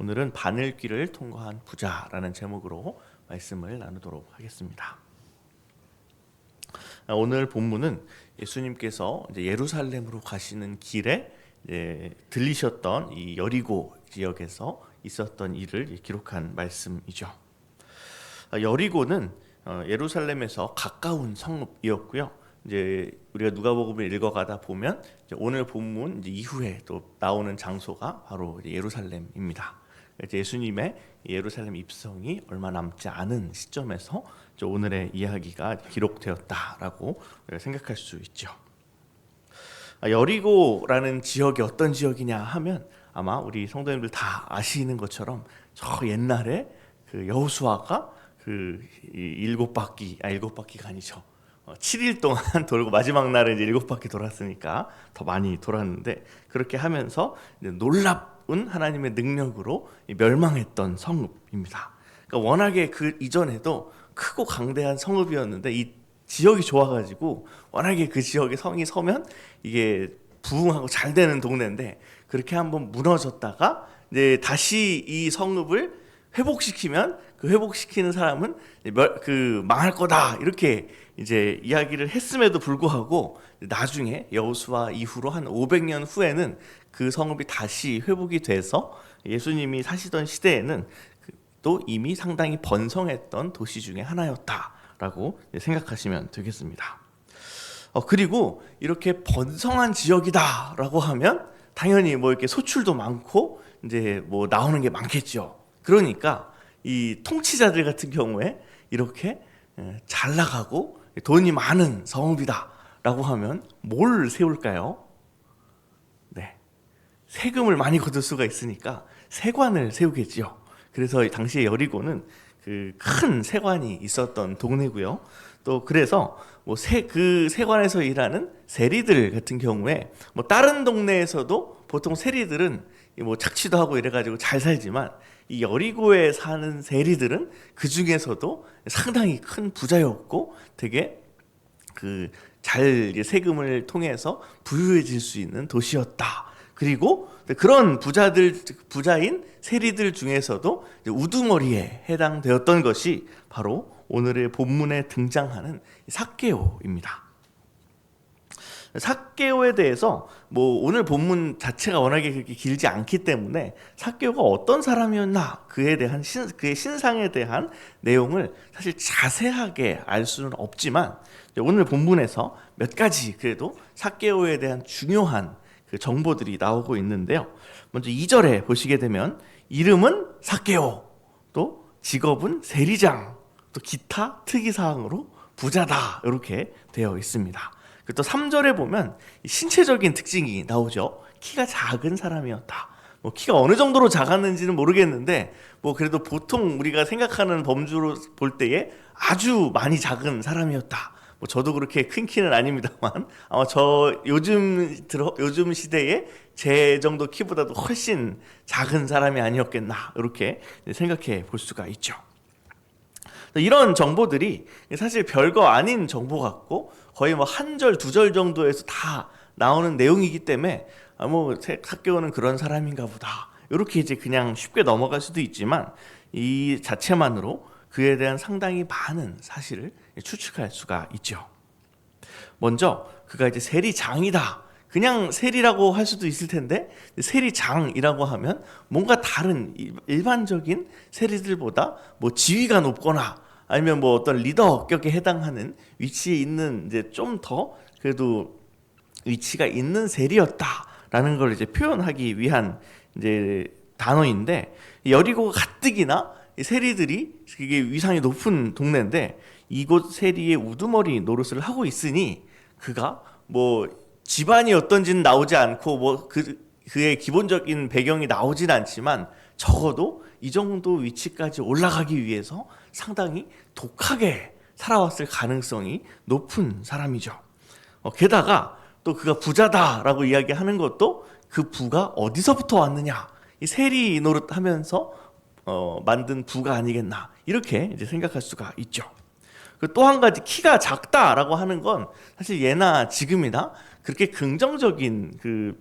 오늘은 바늘길을 통과한 부자라는 제목으로 말씀을 나누도록 하겠습니다. 오늘 본문은 예수님께서 이제 예루살렘으로 가시는 길에 들리셨던 이 여리고 지역에서 있었던 일을 기록한 말씀이죠. 여리고는 예루살렘에서 가까운 성읍이었고요. 이제 우리가 누가복음을 읽어가다 보면 이제 오늘 본문 이제 이후에 또 나오는 장소가 바로 이제 예루살렘입니다. 이제 예수님의 예루살렘 입성이 얼마 남지 않은 시점에서 이제 오늘의 이야기가 기록되었다라고 생각할 수 있죠. 여리고라는 지역이 어떤 지역이냐 하면 아마 우리 성도님들 다 아시는 것처럼 저 옛날에 그 여호수아가 그 일곱 바퀴가 아니죠. 7일 동안 돌고 마지막 날에 이제 7바퀴 돌았으니까 더 많이 돌았는데 그렇게 하면서 이제 놀라운 하나님의 능력으로 멸망했던 성읍입니다. 그러니까 워낙에 그 이전에도 크고 강대한 성읍이었는데 이 지역이 좋아가지고 워낙에 그 지역에 성이 서면 이게 부흥하고 잘 되는 동네인데 그렇게 한번 무너졌다가 이제 다시 이 성읍을 회복시키면 그 회복시키는 사람은 망할 거다 이렇게 이제 이야기를 했음에도 불구하고 나중에 여호수아 이후로 한 500년 후에는 그 성읍이 다시 회복이 돼서 예수님이 사시던 시대에는 또 이미 상당히 번성했던 도시 중에 하나였다라고 생각하시면 되겠습니다. 그리고 이렇게 번성한 지역이다라고 하면 당연히 뭐 이렇게 소출도 많고 이제 뭐 나오는 게 많겠죠. 그러니까 이 통치자들 같은 경우에 이렇게 잘 나가고 돈이 많은 성읍이다라고 하면 뭘 세울까요? 네, 세금을 많이 거둘 수가 있으니까 세관을 세우겠죠. 그래서 당시에 여리고는 그 큰 세관이 있었던 동네고요. 또 그래서 뭐 그 세관에서 일하는 세리들 같은 경우에 뭐 다른 동네에서도 보통 세리들은 뭐 착취도 하고 이래가지고 잘 살지만 이 여리고에 사는 세리들은 그 중에서도 상당히 큰 부자였고 되게 그 잘 세금을 통해서 부유해질 수 있는 도시였다. 그리고 그런 부자인 세리들 중에서도 우두머리에 해당되었던 것이 바로 오늘의 본문에 등장하는 삭개오입니다. 삭개오에 대해서 뭐 오늘 본문 자체가 워낙에 그렇게 길지 않기 때문에 삭개오가 어떤 사람이었나 그에 대한 그의 신상에 대한 내용을 사실 자세하게 알 수는 없지만 오늘 본문에서 몇 가지 그래도 삭개오에 대한 중요한 그 정보들이 나오고 있는데요. 먼저 2절에 보시게 되면 이름은 삭개오, 또 직업은 세리장, 또 기타 특이사항으로 부자다 이렇게 되어 있습니다. 또 3절에 보면 신체적인 특징이 나오죠. 키가 작은 사람이었다. 뭐 키가 어느 정도로 작았는지는 모르겠는데 뭐 그래도 보통 우리가 생각하는 범주로 볼 때에 아주 많이 작은 사람이었다. 뭐 저도 그렇게 큰 키는 아닙니다만 아마 저 요즘 시대에 제 정도 키보다도 훨씬 작은 사람이 아니었겠나 이렇게 생각해 볼 수가 있죠. 이런 정보들이 사실 별거 아닌 정보 같고 거의 뭐 한 절, 두 절 정도에서 다 나오는 내용이기 때문에 뭐 삭개오는 그런 사람인가 보다 이렇게 이제 그냥 쉽게 넘어갈 수도 있지만 이 자체만으로 그에 대한 상당히 많은 사실을 추측할 수가 있죠. 먼저 그가 이제 세리장이다. 그냥 세리라고 할 수도 있을 텐데 세리장이라고 하면 뭔가 다른 일반적인 세리들보다 뭐 지위가 높거나 아니면 뭐 어떤 리더격에 해당하는 위치에 있는 이제 좀 더 그래도 위치가 있는 세리였다라는 걸 이제 표현하기 위한 이제 단어인데 여리고가 가뜩이나 세리들이 그게 위상이 높은 동네인데 이곳 세리의 우두머리 노릇을 하고 있으니 그가 뭐 집안이 어떤지는 나오지 않고 뭐 그의 기본적인 배경이 나오진 않지만 적어도 이 정도 위치까지 올라가기 위해서 상당히 독하게 살아왔을 가능성이 높은 사람이죠. 게다가 또 그가 부자다라고 이야기하는 것도 그 부가 어디서부터 왔느냐 이 세리 노릇하면서 만든 부가 아니겠나 이렇게 이제 생각할 수가 있죠. 또 한 가지 키가 작다라고 하는 건 사실 예나 지금이나 그렇게 긍정적인 그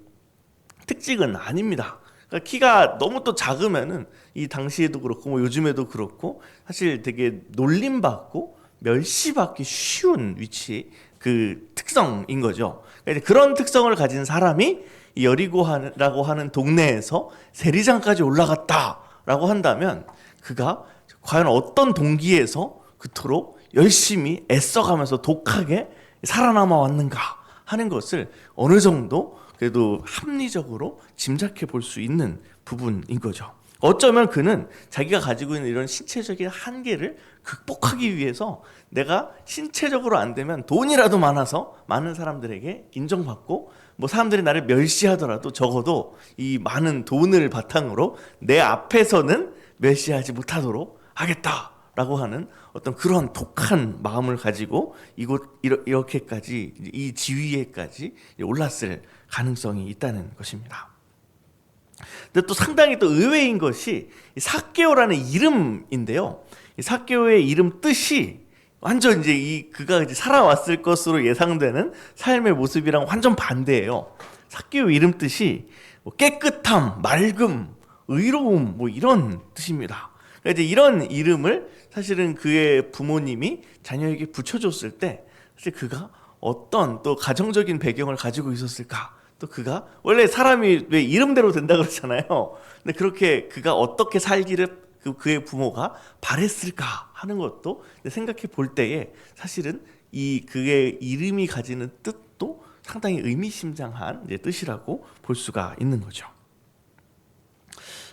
특징은 아닙니다. 그러니까 키가 너무 또 작으면은 이 당시에도 그렇고 뭐 요즘에도 그렇고 사실 되게 놀림받고 멸시받기 쉬운 위치 그 특성인 거죠. 그러니까 이제 그런 특성을 가진 사람이 이 여리고라고 하는 동네에서 세리장까지 올라갔다라고 한다면 그가 과연 어떤 동기에서 그토록 열심히 애써가면서 독하게 살아남아 왔는가 하는 것을 어느 정도 그래도 합리적으로 짐작해 볼 수 있는 부분인 거죠. 어쩌면 그는 자기가 가지고 있는 이런 신체적인 한계를 극복하기 위해서 내가 신체적으로 안 되면 돈이라도 많아서 많은 사람들에게 인정받고 뭐 사람들이 나를 멸시하더라도 적어도 이 많은 돈을 바탕으로 내 앞에서는 멸시하지 못하도록 하겠다라고 하는 어떤 그런 독한 마음을 가지고 이렇게까지 이 지위에까지 올랐을 가능성이 있다는 것입니다. 근데 또 상당히 또 의외인 것이 삭개오라는 이름인데요. 이 삭개오의 이름 뜻이 완전 이제 그가 이제 살아왔을 것으로 예상되는 삶의 모습이랑 완전 반대예요. 삭개오 이름 뜻이 뭐 깨끗함, 맑음, 의로움 뭐 이런 뜻입니다. 그러니까 이제 이런 이름을 사실은 그의 부모님이 자녀에게 붙여줬을 때 사실 그가 어떤 또 가정적인 배경을 가지고 있었을까? 또 그가 원래 사람이 왜 이름대로 된다 그러잖아요. 근데 그렇게 그가 어떻게 살기를 그의 부모가 바랬을까 하는 것도 생각해 볼 때에 사실은 이 그의 이름이 가지는 뜻도 상당히 의미심장한 뜻이라고 볼 수가 있는 거죠.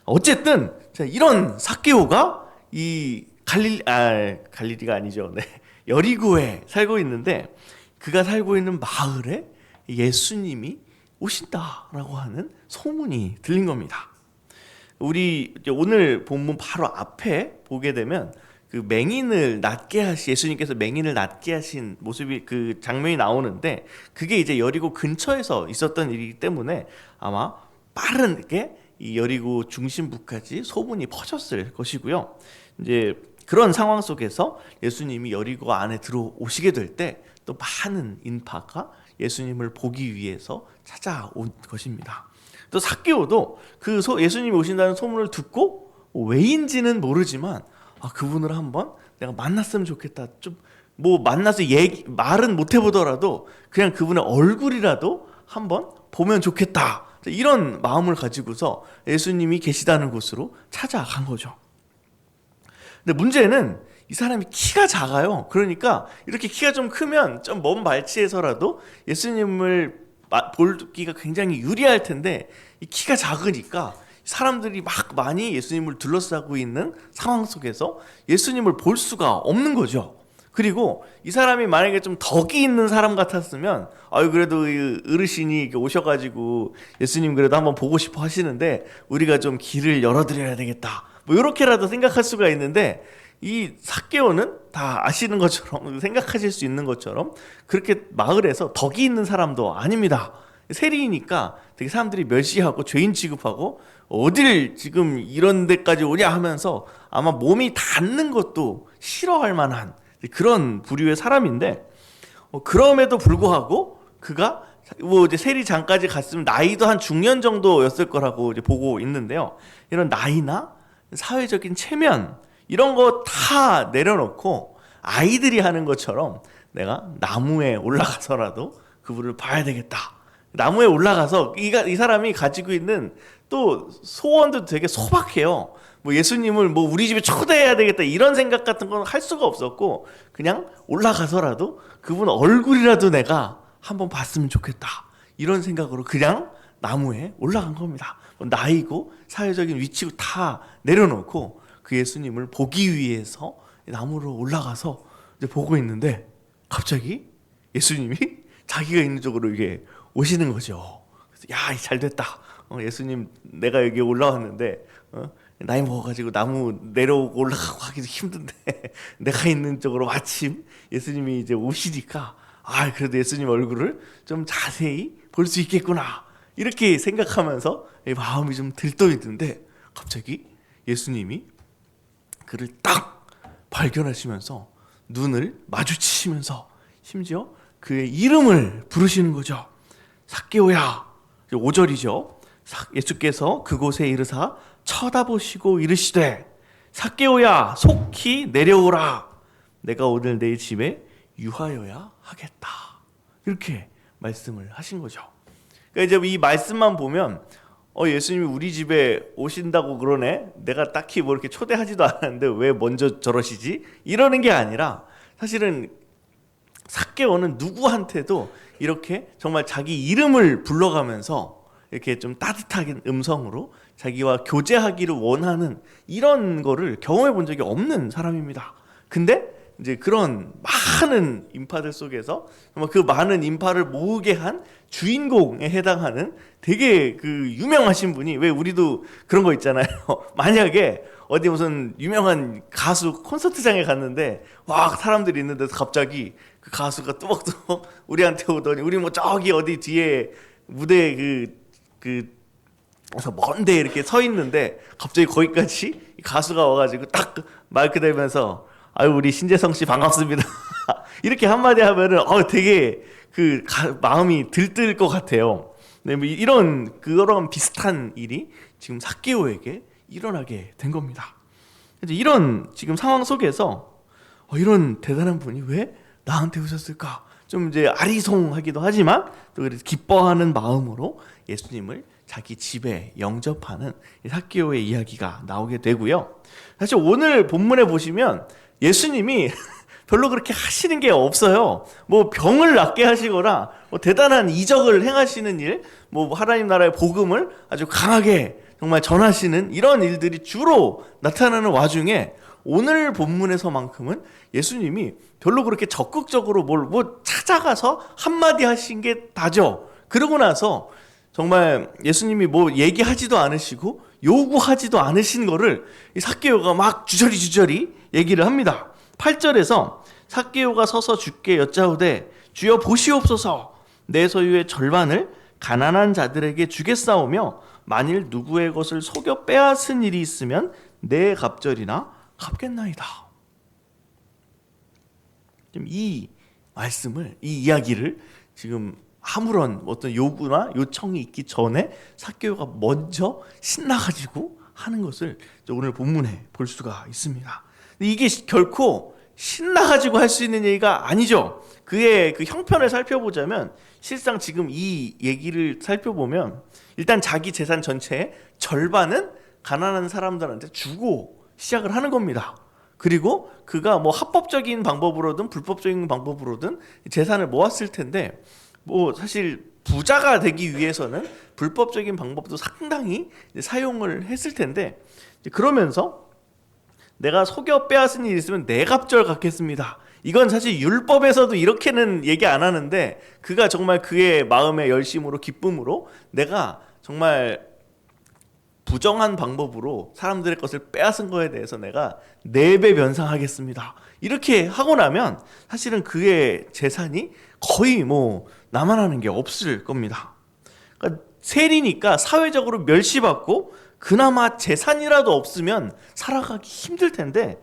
어쨌든 이런 삭개오가 이 갈릴리가 아니죠. 네. 여리고에 살고 있는데 그가 살고 있는 마을에 예수님이 오신다라고 하는 소문이 들린 겁니다. 우리 오늘 본문 바로 앞에 보게 되면 그 맹인을 낫게 예수님께서 맹인을 낫게 하신 모습이 그 장면이 나오는데 그게 이제 여리고 근처에서 있었던 일이기 때문에 아마 빠르게 이 여리고 중심부까지 소문이 퍼졌을 것이고요. 이제 그런 상황 속에서 예수님이 여리고 안에 들어오시게 될 때 또 많은 인파가 예수님을 보기 위해서 찾아온 것입니다. 또 삭개오도 그 예수님이 오신다는 소문을 듣고 왜인지는 모르지만 그분을 한번 내가 만났으면 좋겠다. 좀 뭐 만나서 말은 못 해보더라도 그냥 그분의 얼굴이라도 한번 보면 좋겠다. 이런 마음을 가지고서 예수님이 계시다는 곳으로 찾아간 거죠. 근데 문제는 이 사람이 키가 작아요. 그러니까 이렇게 키가 좀 크면 좀 먼 발치에서라도 예수님을 보기가 굉장히 유리할 텐데 이 키가 작으니까 사람들이 막 많이 예수님을 둘러싸고 있는 상황 속에서 예수님을 볼 수가 없는 거죠. 그리고 이 사람이 만약에 좀 덕이 있는 사람 같았으면 그래도 어르신이 오셔가지고 예수님 그래도 한번 보고 싶어 하시는데 우리가 좀 길을 열어드려야 되겠다 뭐 이렇게라도 생각할 수가 있는데 이 삭개오는 다 아시는 것처럼 생각하실 수 있는 것처럼 그렇게 마을에서 덕이 있는 사람도 아닙니다. 세리이니까 되게 사람들이 멸시하고 죄인 취급하고 어딜 지금 이런 데까지 오냐 하면서 아마 몸이 닿는 것도 싫어할 만한 그런 부류의 사람인데 그럼에도 불구하고 그가 뭐 이제 세리장까지 갔으면 나이도 한 중년 정도였을 거라고 이제 보고 있는데요. 이런 나이나 사회적인 체면 이런 거 다 내려놓고 아이들이 하는 것처럼 내가 나무에 올라가서라도 그분을 봐야 되겠다. 나무에 올라가서 이 사람이 가지고 있는 또 소원도 되게 소박해요. 뭐 예수님을 뭐 우리 집에 초대해야 되겠다 이런 생각 같은 건 할 수가 없었고 그냥 올라가서라도 그분 얼굴이라도 내가 한번 봤으면 좋겠다 이런 생각으로 그냥 나무에 올라간 겁니다. 나이고 사회적인 위치고 다 내려놓고 그 예수님을 보기 위해서 나무로 올라가서 이제 보고 있는데 갑자기 예수님이 자기가 있는 쪽으로 이게 오시는 거죠. 그래서 야, 잘 됐다. 예수님 내가 여기 올라왔는데 나이 먹어가지고 나무 내려오고 올라가고 하기도 힘든데 내가 있는 쪽으로 마침 예수님이 이제 오시니까 그래도 예수님 얼굴을 좀 자세히 볼 수 있겠구나 이렇게 생각하면서 마음이 좀 들떠있는데 갑자기 예수님이 그를 딱 발견하시면서 눈을 마주치시면서 심지어 그의 이름을 부르시는 거죠. 삭개오야. 5절이죠. 예수께서 그곳에 이르사 쳐다보시고 이르시되 삭개오야 속히 내려오라. 내가 오늘 내 집에 유하여야 하겠다. 이렇게 말씀을 하신 거죠. 그러니까 이제 이 말씀만 보면 예수님이 우리 집에 오신다고 그러네. 내가 딱히 뭐 이렇게 초대하지도 않았는데 왜 먼저 저러시지? 이러는 게 아니라 사실은 삭개오는 누구한테도 이렇게 정말 자기 이름을 불러가면서 이렇게 좀 따뜻하게 음성으로 자기와 교제하기를 원하는 이런 거를 경험해 본 적이 없는 사람입니다. 근데 이제 그런 많은 인파들 속에서 정말 그 많은 인파를 모으게 한 주인공에 해당하는 되게 그 유명하신 분이, 왜 우리도 그런 거 있잖아요. 만약에 어디 무슨 유명한 가수 콘서트장에 갔는데 와 사람들이 있는데도 갑자기 그 가수가 뚜벅뚜벅 우리한테 오더니 우리 뭐 저기 어디 뒤에 무대 그래서 먼데 이렇게 서 있는데 갑자기 거기까지 가수가 와가지고 딱 마이크 대면서 아유 우리 신재성 씨 반갑습니다. 이렇게 한마디 하면은 되게 마음이 들뜰 것 같아요. 네, 뭐 이런 그거랑 비슷한 일이 지금 삭개오에게 일어나게 된 겁니다. 이런 지금 상황 속에서 이런 대단한 분이 왜 나한테 오셨을까? 좀 이제 아리송하기도 하지만 또 그래서 기뻐하는 마음으로 예수님을 자기 집에 영접하는 삭개오의 이야기가 나오게 되고요. 사실 오늘 본문에 보시면 예수님이 별로 그렇게 하시는 게 없어요. 뭐 병을 낫게 하시거나 뭐 대단한 이적을 행하시는 일, 뭐 하나님 나라의 복음을 아주 강하게 정말 전하시는 이런 일들이 주로 나타나는 와중에 오늘 본문에서만큼은 예수님이 별로 그렇게 적극적으로 뭐 찾아가서 한마디 하신 게 다죠. 그러고 나서 정말 예수님이 뭐 얘기하지도 않으시고 요구하지도 않으신 거를 이 삭개오가 막 주저리 얘기를 합니다. 8절에서 삭개오가 서서 주께 여짜오되 주여 보시옵소서 내 소유의 절반을 가난한 자들에게 주겠사오며 만일 누구의 것을 속여 빼앗은 일이 있으면 내 갑절이나 갚겠나이다. 이 말씀을, 이 이야기를 지금 아무런 어떤 요구나 요청이 있기 전에 삭개오가 먼저 신나가지고 하는 것을 오늘 본문에 볼 수가 있습니다. 근데 이게 결코 신나가지고 할 수 있는 얘기가 아니죠. 그의 그 형편을 살펴보자면 실상 지금 이 얘기를 살펴보면 일단 자기 재산 전체의 절반은 가난한 사람들한테 주고 시작을 하는 겁니다. 그리고 그가 뭐 합법적인 방법으로든 불법적인 방법으로든 재산을 모았을 텐데 뭐 사실 부자가 되기 위해서는 불법적인 방법도 상당히 사용을 했을 텐데 그러면서 내가 속여 빼앗은 일이 있으면 내 갑절 갖겠습니다. 이건 사실 율법에서도 이렇게는 얘기 안 하는데 그가 정말 그의 마음의 열심으로 기쁨으로 내가 정말 부정한 방법으로 사람들의 것을 빼앗은 거에 대해서 내가 4배 변상하겠습니다. 이렇게 하고 나면 사실은 그의 재산이 거의 뭐 남아나는 게 없을 겁니다. 그러니까 세리니까 사회적으로 멸시받고 그나마 재산이라도 없으면 살아가기 힘들 텐데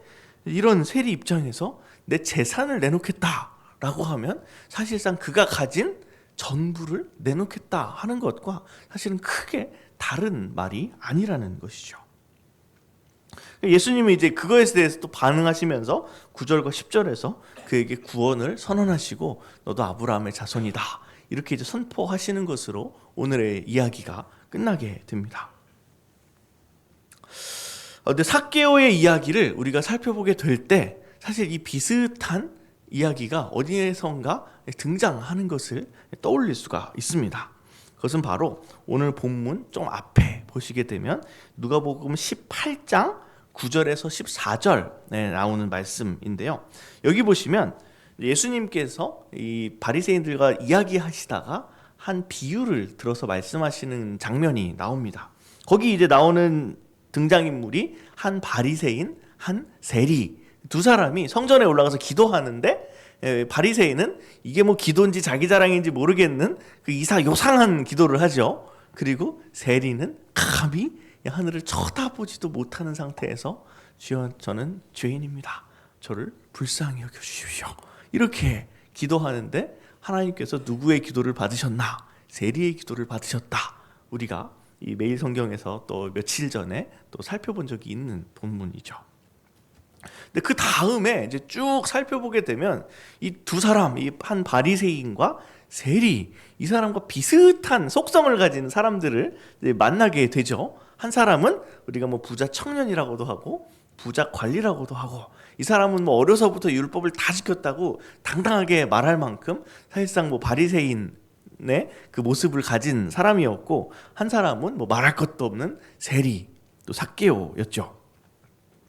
이런 세리 입장에서 내 재산을 내놓겠다라고 하면 사실상 그가 가진 전부를 내놓겠다 하는 것과 사실은 크게 다른 말이 아니라는 것이죠. 예수님이 이제 그거에 대해서 또 반응하시면서 9절과 10절에서 그에게 구원을 선언하시고 너도 아브라함의 자손이다 이렇게 이제 선포하시는 것으로 오늘의 이야기가 끝나게 됩니다. 근데 삭개오의 이야기를 우리가 살펴보게 될 때 사실 이 비슷한 이야기가 어디에선가 등장하는 것을 떠올릴 수가 있습니다. 그것은 바로 오늘 본문 좀 앞에 보시게 되면 누가복음 18장 9절에서 14절에 나오는 말씀인데요. 여기 보시면 예수님께서 이 바리새인들과 이야기하시다가 한 비유를 들어서 말씀하시는 장면이 나옵니다. 거기 이제 나오는 등장인물이 한 바리새인, 한 세리 두 사람이 성전에 올라가서 기도하는데 바리새인은 이게 뭐 기도인지 자기 자랑인지 모르겠는 그 요상한 기도를 하죠. 그리고 세리는 감히 하늘을 쳐다보지도 못하는 상태에서 주여 저는 죄인입니다. 저를 불쌍히 여겨주십시오. 이렇게 기도하는데 하나님께서 누구의 기도를 받으셨나? 세리의 기도를 받으셨다. 우리가 이 매일 성경에서 또 며칠 전에 또 살펴본 적이 있는 본문이죠. 근데 그 다음에 이제 쭉 살펴보게 되면 이 두 사람, 이 한 바리새인과 세리, 이 사람과 비슷한 속성을 가진 사람들을 이제 만나게 되죠. 한 사람은 우리가 뭐 부자 청년이라고도 하고 부자 관리라고도 하고, 이 사람은 뭐 어려서부터 율법을 다 지켰다고 당당하게 말할 만큼 사실상 뭐 바리새인의 그 모습을 가진 사람이었고, 한 사람은 뭐 말할 것도 없는 세리, 또 삭개오였죠.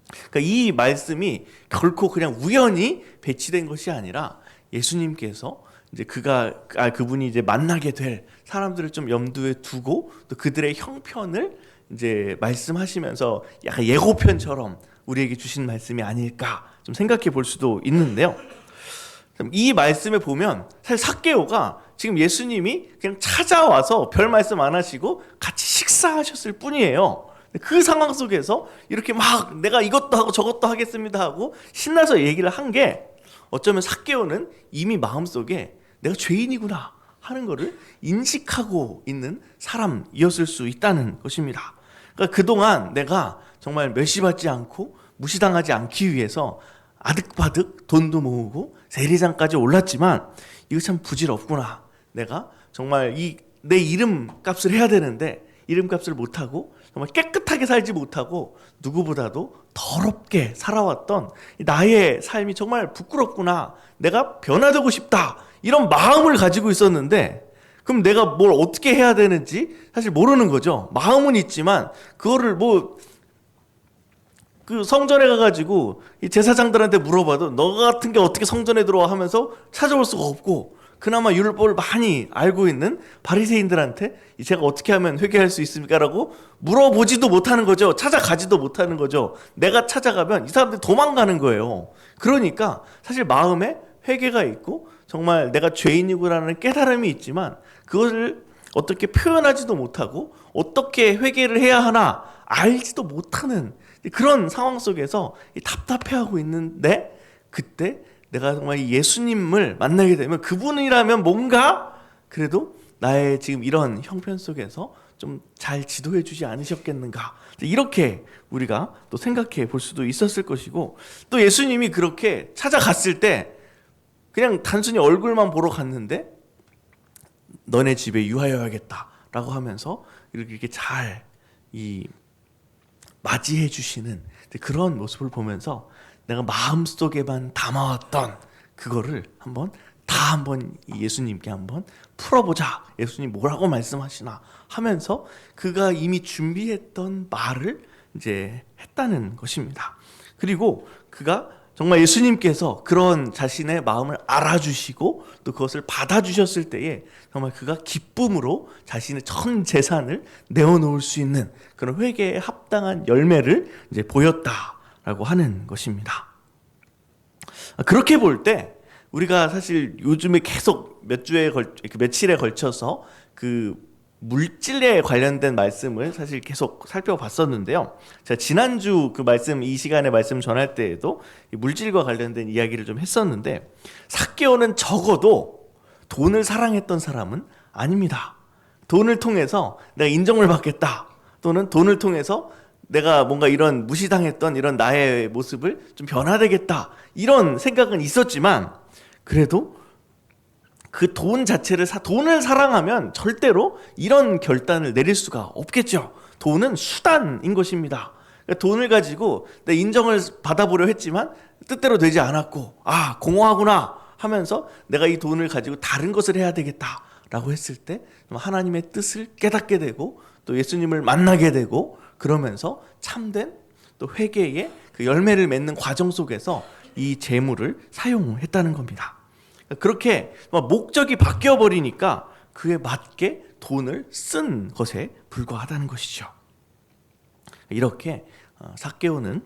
그러니까 이 말씀이 결코 그냥 우연히 배치된 것이 아니라 예수님께서 이제 그분이 이제 만나게 될 사람들을 좀 염두에 두고 또 그들의 형편을 이제 말씀하시면서 약간 예고편처럼 우리에게 주신 말씀이 아닐까 좀 생각해 볼 수도 있는데요. 이 말씀에 보면 사실 삭개오가 지금 예수님이 그냥 찾아와서 별 말씀 안 하시고 같이 식사하셨을 뿐이에요. 그 상황 속에서 이렇게 막 내가 이것도 하고 저것도 하겠습니다 하고 신나서 얘기를 한 게, 어쩌면 삭개오는 이미 마음속에 내가 죄인이구나 하는 거를 인식하고 있는 사람이었을 수 있다는 것입니다. 그러니까 그동안 내가 정말 멸시받지 않고 무시당하지 않기 위해서 아득바득 돈도 모으고 세리장까지 올랐지만 이거 참 부질없구나. 내가 정말 내 이름 값을 해야 되는데 이름값을 못하고 정말 깨끗하게 살지 못하고 누구보다도 더럽게 살아왔던 나의 삶이 정말 부끄럽구나. 내가 변화되고 싶다. 이런 마음을 가지고 있었는데, 그럼 내가 뭘 어떻게 해야 되는지 사실 모르는 거죠. 마음은 있지만 그거를 그 성전에 가가지고 이 제사장들한테 물어봐도 너 같은 게 어떻게 성전에 들어와 하면서 찾아올 수가 없고, 그나마 율법을 많이 알고 있는 바리새인들한테 제가 어떻게 하면 회개할 수 있습니까? 라고 물어보지도 못하는 거죠. 찾아가지도 못하는 거죠. 내가 찾아가면 이 사람들이 도망가는 거예요. 그러니까 사실 마음에 회개가 있고 정말 내가 죄인이구나라는 깨달음이 있지만 그것을 어떻게 표현하지도 못하고 어떻게 회개를 해야 하나 알지도 못하는 그런 상황 속에서 답답해하고 있는데, 그때 내가 정말 예수님을 만나게 되면 그분이라면 뭔가 그래도 나의 지금 이런 형편 속에서 좀 잘 지도해 주지 않으셨겠는가, 이렇게 우리가 또 생각해 볼 수도 있었을 것이고, 또 예수님이 그렇게 찾아갔을 때 그냥 단순히 얼굴만 보러 갔는데 너네 집에 유하여야겠다 라고 하면서 이렇게 잘 맞이해 주시는 그런 모습을 보면서 내가 마음속에만 담아왔던 그거를 한번 예수님께 한번 풀어보자. 예수님 뭐라고 말씀하시나 하면서 그가 이미 준비했던 말을 이제 했다는 것입니다. 그리고 그가 정말 예수님께서 그런 자신의 마음을 알아주시고 또 그것을 받아주셨을 때에 정말 그가 기쁨으로 자신의 전 재산을 내어놓을 수 있는 그런 회개에 합당한 열매를 이제 보였다라고 하는 것입니다. 그렇게 볼 때 우리가 사실 요즘에 계속 며칠에 걸쳐서 그 물질에 관련된 말씀을 사실 계속 살펴봤었는데요. 제가 지난주 그 말씀, 이 시간에 말씀 전할 때에도 물질과 관련된 이야기를 좀 했었는데, 삭개오는 적어도 돈을 사랑했던 사람은 아닙니다. 돈을 통해서 내가 인정을 받겠다, 또는 돈을 통해서 내가 뭔가 이런 무시당했던 이런 나의 모습을 좀 변화되겠다, 이런 생각은 있었지만, 그래도 그 돈 자체를 돈을 사랑하면 절대로 이런 결단을 내릴 수가 없겠죠. 돈은 수단인 것입니다. 그러니까 돈을 가지고 내 인정을 받아보려 했지만 뜻대로 되지 않았고, 공허하구나 하면서 내가 이 돈을 가지고 다른 것을 해야 되겠다라고 했을 때 하나님의 뜻을 깨닫게 되고 또 예수님을 만나게 되고, 그러면서 참된 또 회개의 그 열매를 맺는 과정 속에서 이 재물을 사용했다는 겁니다. 그렇게 목적이 바뀌어 버리니까 그에 맞게 돈을 쓴 것에 불과하다는 것이죠. 이렇게 삭개오는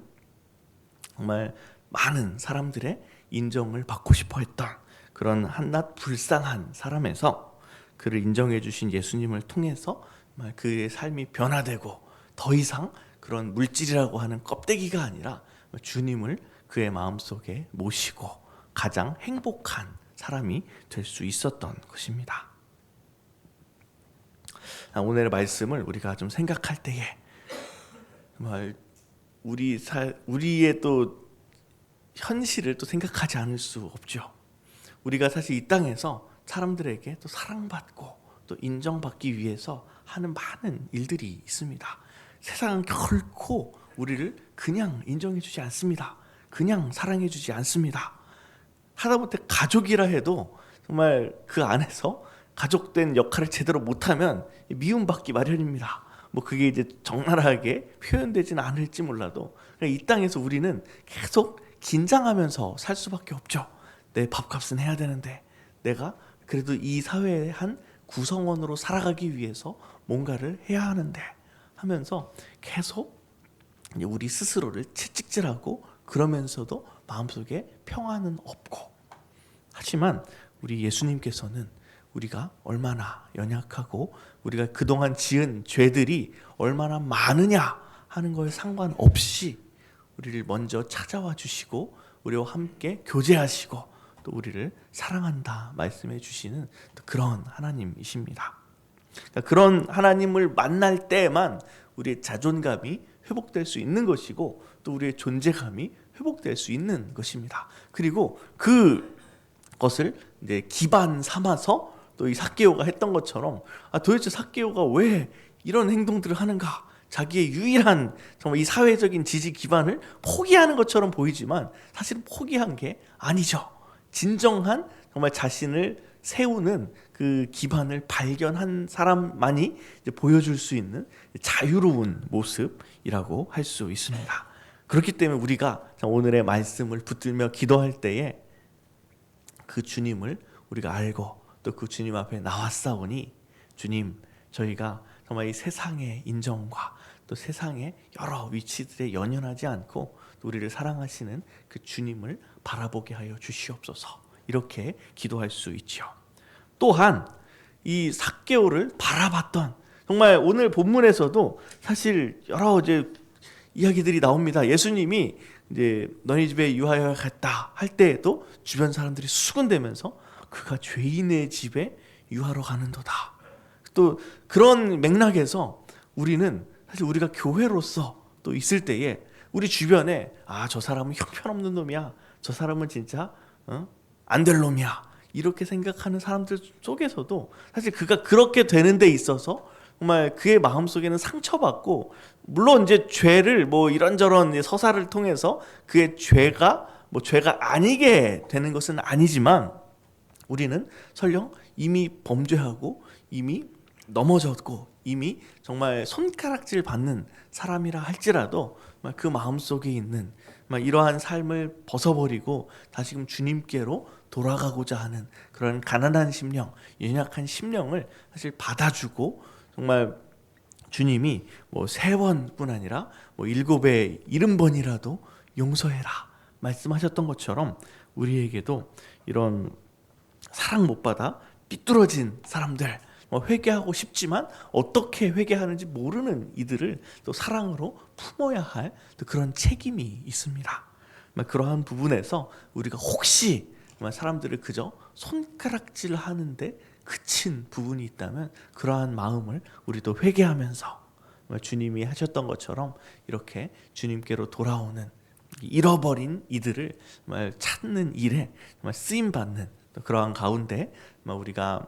정말 많은 사람들의 인정을 받고 싶어 했던 그런 한낱 불쌍한 사람에서 그를 인정해 주신 예수님을 통해서 정말 그의 삶이 변화되고 더 이상 그런 물질이라고 하는 껍데기가 아니라 주님을 그의 마음속에 모시고 가장 행복한 사람이 될 수 있었던 것입니다. 오늘의 말씀을 우리가 좀 생각할 때에 정말 우리의 또 현실을 또 생각하지 않을 수 없죠. 우리가 사실 이 땅에서 사람들에게 또 사랑받고 또 인정받기 위해서 하는 많은 일들이 있습니다. 세상은 결코 우리를 그냥 인정해주지 않습니다. 그냥 사랑해주지 않습니다. 하다못해 가족이라 해도 정말 그 안에서 가족된 역할을 제대로 못하면 미움받기 마련입니다. 뭐 그게 이제 적나라하게 표현되지는 않을지 몰라도 이 땅에서 우리는 계속 긴장하면서 살 수밖에 없죠. 내 밥값은 해야 되는데, 내가 그래도 이 사회의 한 구성원으로 살아가기 위해서 뭔가를 해야 하는데 하면서 계속 우리 스스로를 채찍질하고, 그러면서도 마음속에 평안은 없고. 하지만 우리 예수님께서는 우리가 얼마나 연약하고 우리가 그동안 지은 죄들이 얼마나 많으냐 하는 거에 상관없이 우리를 먼저 찾아와 주시고 우리와 함께 교제하시고 또 우리를 사랑한다 말씀해 주시는 그런 하나님이십니다. 그러니까 그런 하나님을 만날 때만 우리의 자존감이 회복될 수 있는 것이고 또 우리의 존재감이 회복될 수 있는 것입니다. 그리고 그것을 이제 기반 삼아서 또 이 삭개오가 했던 것처럼 도대체 삭개오가 왜 이런 행동들을 하는가? 자기의 유일한 정말 이 사회적인 지지 기반을 포기하는 것처럼 보이지만 사실은 포기한 게 아니죠. 진정한 정말 자신을 세우는 그 기반을 발견한 사람만이 이제 보여줄 수 있는 자유로운 모습이라고 할 수 있습니다. 그렇기 때문에 우리가 오늘의 말씀을 붙들며 기도할 때에 그 주님을 우리가 알고 또 그 주님 앞에 나왔사오니, 주님, 저희가 정말 이 세상의 인정과 또 세상의 여러 위치들에 연연하지 않고 또 우리를 사랑하시는 그 주님을 바라보게 하여 주시옵소서, 이렇게 기도할 수 있죠. 또한 이 삭개오를 바라봤던, 정말 오늘 본문에서도 사실 여러 이제 이야기들이 나옵니다. 예수님이 이제 너희 집에 유하여 갔다 할 때에도 주변 사람들이 수군대면서 그가 죄인의 집에 유하러 가는도다. 또 그런 맥락에서 우리는 사실 우리가 교회로서 또 있을 때에 우리 주변에 저 사람은 형편없는 놈이야, 저 사람은 진짜 안 될 놈이야, 이렇게 생각하는 사람들 속에서도 사실 그가 그렇게 되는 데 있어서 정말 그의 마음속에는 상처받고, 물론 이제 죄를 뭐 이런저런 서사를 통해서 그의 죄가 뭐 죄가 아니게 되는 것은 아니지만, 우리는 설령 이미 범죄하고 이미 넘어졌고 이미 정말 손가락질 받는 사람이라 할지라도 그 마음속에 있는 이러한 삶을 벗어버리고 다시금 주님께로 돌아가고자 하는 그런 가난한 심령, 연약한 심령을 사실 받아주고, 정말 주님이 뭐 3번뿐 아니라 뭐 7배 70번이라도 용서해라 말씀하셨던 것처럼 우리에게도 이런 사랑 못 받아 삐뚤어진 사람들, 회개하고 싶지만 어떻게 회개하는지 모르는 이들을 또 사랑으로 품어야 할 또 그런 책임이 있습니다. 그러한 부분에서 우리가 혹시 사람들을 그저 손가락질 하는데 그친 부분이 있다면 그러한 마음을 우리도 회개하면서 주님이 하셨던 것처럼 이렇게 주님께로 돌아오는, 잃어버린 이들을 찾는 일에 쓰임받는 그러한 가운데 우리가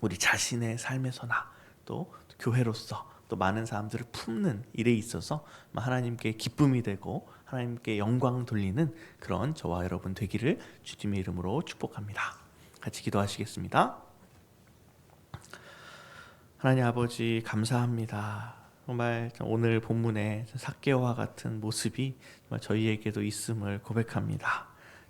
우리 자신의 삶에서나 또 교회로서 또 많은 사람들을 품는 일에 있어서 하나님께 기쁨이 되고 하나님께 영광 돌리는 그런 저와 여러분 되기를 주님의 이름으로 축복합니다. 같이 기도하시겠습니다. 하나님 아버지, 감사합니다. 정말 오늘 본문에 삭개오와 같은 모습이 정말 저희에게도 있음을 고백합니다.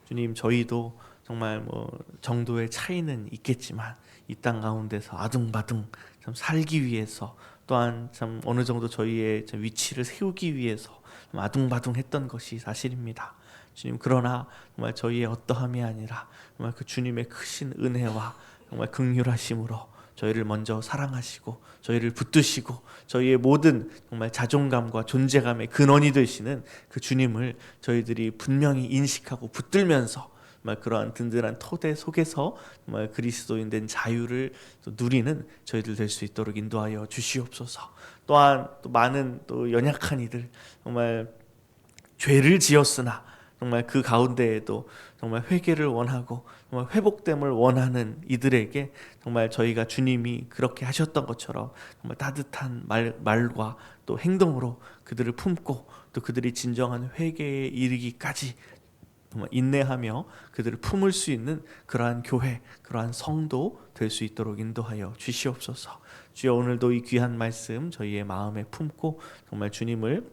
주님, 저희도 정말 뭐 정도의 차이는 있겠지만 이 땅 가운데서 아둥바둥 참 살기 위해서, 또한 참 어느 정도 저희의 위치를 세우기 위해서 아둥바둥 했던 것이 사실입니다. 주님, 그러나 정말 저희의 어떠함이 아니라 정말 그 주님의 크신 은혜와 정말 긍휼하심으로 저희를 먼저 사랑하시고 저희를 붙드시고 저희의 모든 정말 자존감과 존재감의 근원이 되시는 그 주님을 저희들이 분명히 인식하고 붙들면서 정말 그러한 든든한 토대 속에서 정말 그리스도인 된 자유를 또 누리는 저희들 될 수 있도록 인도하여 주시옵소서. 또한 또 많은 또 연약한 이들, 정말 죄를 지었으나 정말 그 가운데에도 정말 회개를 원하고 정말 회복됨을 원하는 이들에게 정말 저희가 주님이 그렇게 하셨던 것처럼 정말 따뜻한 말과 또 행동으로 그들을 품고 또 그들이 진정한 회개에 이르기까지 정말 인내하며 그들을 품을 수 있는 그러한 교회, 그러한 성도 될 수 있도록 인도하여 주시옵소서. 주여, 오늘도 이 귀한 말씀 저희의 마음에 품고 정말 주님을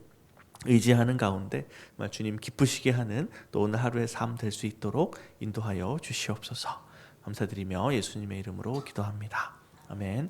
의지하는 가운데 정말 주님 기쁘시게 하는 또 오늘 하루의 삶 될 수 있도록 인도하여 주시옵소서. 감사드리며 예수님의 이름으로 기도합니다. 아멘.